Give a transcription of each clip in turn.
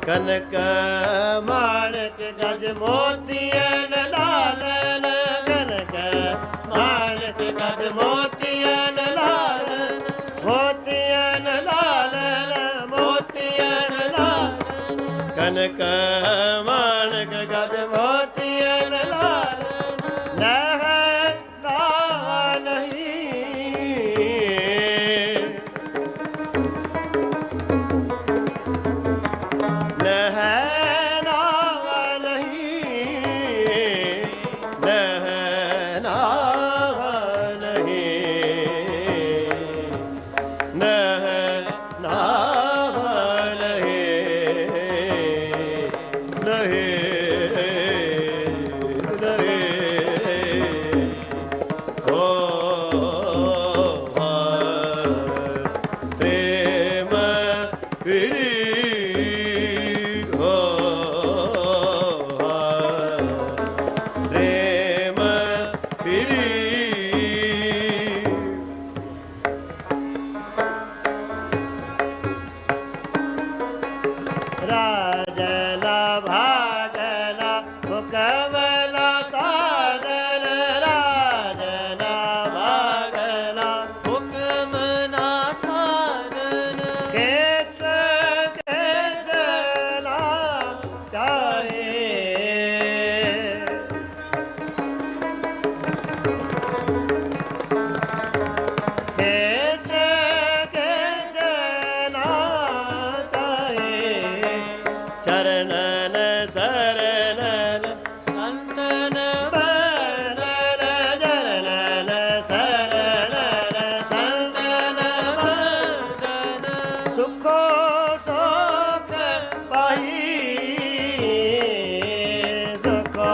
कनक माणक गज मोतियन लालन, कनक माणक गज मोतियन लालन, मोतियन लालन, मोतियन लालन, कनक माणक गज मोतियन लालन, नह राजना भाजना हुकमला साधन, राजना भागना हुकमना साधन, केच केचला चाहे, केच केचला चरणन शरणन संतन वरन, चरणन शरणन संतन वरन, सुखो शोक पाई, सुखो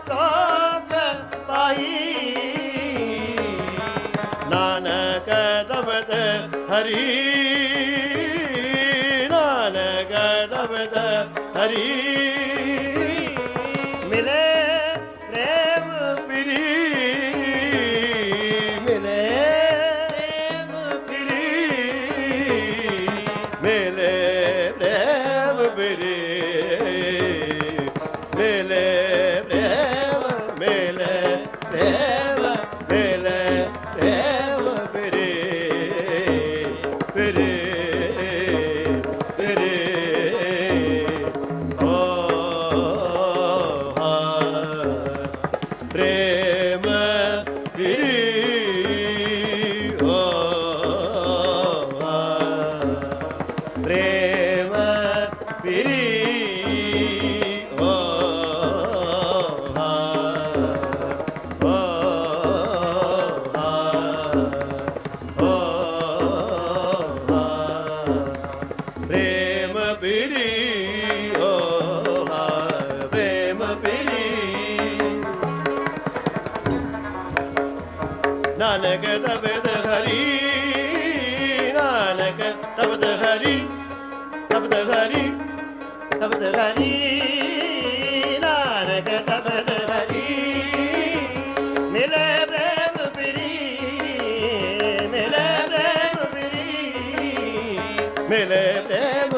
शोक पाई, नानक दमद हरि, नानक दमद हरि, मिले प्रेम पिरी, मिले प्रेम पिरी, मिले प्रेम पिरी, मिले प्रेम, मिले प्रेम, मिले प्रेम पिरी, पिरी प्रेम पिरी, प्रेम पिरी, प्रेम पिरी, प्रेम पिरी, नानक तबद हरि, नानक तबद हरि, तबद हरि, तबद हरि, नानक तबद हरि, मिले प्रेम पिरी, मिले प्रेम पिरी, मिले प्रेम